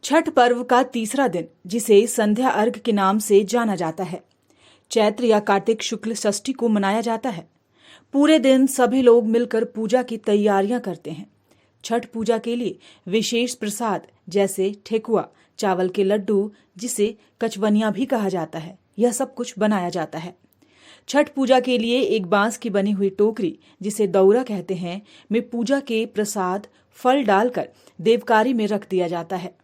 छठ पर्व का तीसरा दिन, जिसे संध्या अर्घ के नाम से जाना जाता है, चैत्र या कार्तिक शुक्ल षष्ठी को मनाया जाता है। पूरे दिन सभी लोग मिलकर पूजा की तैयारियां करते हैं। छठ पूजा के लिए विशेष प्रसाद जैसे ठेकुआ, चावल के लड्डू जिसे कचवनिया भी कहा जाता है, यह सब कुछ बनाया जाता है। छठ पूजा के लिए एक बांस की बनी हुई टोकरी, जिसे दौरा कहते हैं, में पूजा के प्रसाद फल डालकर देवकारी में रख दिया जाता है।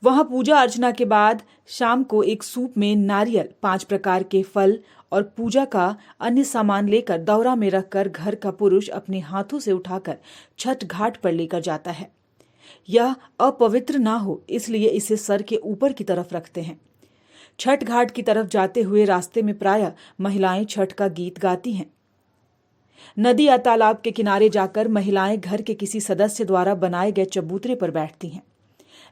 वहां पूजा अर्चना के बाद शाम को एक सूप में नारियल, 5 प्रकार के फल और पूजा का अन्य सामान लेकर दौरा में रखकर घर का पुरुष अपने हाथों से उठाकर छठ घाट पर लेकर जाता है। यह अपवित्र ना हो, इसलिए इसे सर के ऊपर की तरफ रखते हैं। छठ घाट की तरफ जाते हुए रास्ते में प्रायः महिलाएं छठ का गीत गाती हैं। नदी या तालाब के किनारे जाकर महिलाएं घर के किसी सदस्य द्वारा बनाए गए चबूतरे पर बैठती हैं।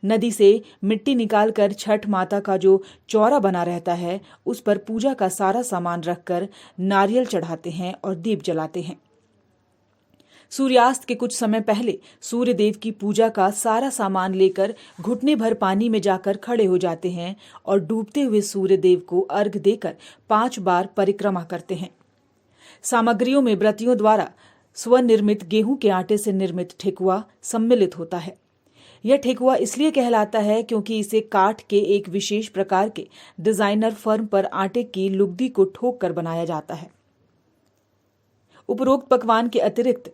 नदी से मिट्टी निकालकर छठ माता का जो चौरा बना रहता है, उस पर पूजा का सारा सामान रखकर नारियल चढ़ाते हैं और दीप जलाते हैं। सूर्यास्त के कुछ समय पहले सूर्य देव की पूजा का सारा सामान लेकर घुटने भर पानी में जाकर खड़े हो जाते हैं और डूबते हुए सूर्य देव को अर्घ देकर 5 बार परिक्रमा करते हैं। सामग्रियों में व्रतियों द्वारा स्वनिर्मित गेहूं के आटे से निर्मित ठेकुआ सम्मिलित होता है। यह ठेकुआ इसलिए कहलाता है क्योंकि इसे काठ के एक विशेष प्रकार के डिजाइनर फर्म पर आटे की लुगदी को ठोक कर बनाया जाता है। उपरोक्त पकवान के अतिरिक्त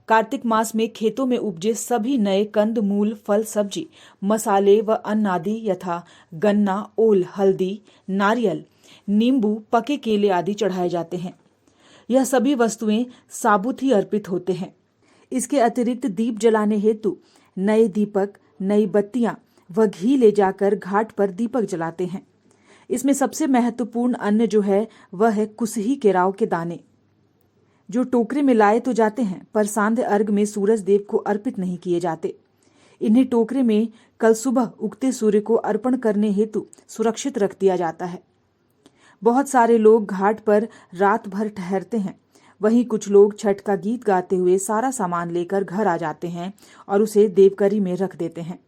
कार्तिक मास में खेतों में उपजे सभी नए कंद मूल, फल, सब्जी, मसाले व अन्न आदि यथा गन्ना, ओल, हल्दी, नारियल, नींबू, पके केले आदि चढ़ाए जाते हैं। यह सभी वस्तुएं साबुत ही अर्पित होते हैं। इसके अतिरिक्त दीप जलाने हेतु नए दीपक, नई बत्तियां व घी ले जाकर घाट पर दीपक जलाते हैं। इसमें सबसे महत्वपूर्ण अन्न जो है वह है कुसही केराव के दाने, जो टोकरे में लाए तो जाते हैं, पर सांध्य अर्घ में सूरज देव को अर्पित नहीं किए जाते। इन्हें टोकरे में कल सुबह उगते सूर्य को अर्पण करने हेतु सुरक्षित रख दिया जाता है। बहुत सारे लोग घाट पर रात भर ठहरते हैं। वहीं कुछ लोग छठ का गीत गाते हुए सारा सामान लेकर घर आ जाते हैं और उसे देवकरी में रख देते हैं।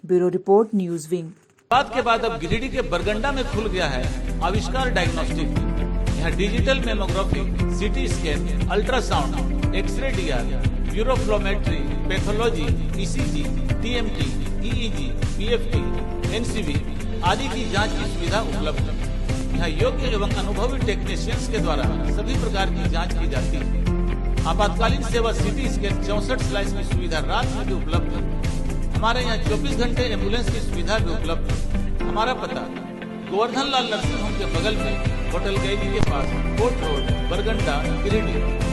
Bureau report, news wing. बात के बाद अब गिरिडीह के बरगंडा में खुल गया है आविष्कार डायग्नोस्टिक। यहाँ digital mammography, CT scan, ultrasound, X ray DR, uroflowmetry, pathology, ECG, TMT, EEG, PFT, NCV आदि की जांच की सुविधा उपलब्ध है। यहाँ योग्य एवं अनुभवी टेक्नीशियंस के द्वारा सभी प्रकार की जांच की जाती है। आपातकालीन सेवा सीटी स्कैन 64 स्लाइस की सुविधा रात में भी उपलब्ध है। हमारे यहाँ 24 घंटे एम्बुलेंस की सुविधा भी उपलब्ध है। हमारा पता गोवर्धन लाल नर्सिंग होम के बगल में होटल गैली के पास, कोर्ट रोड, बरगंडा, गिरिडीह।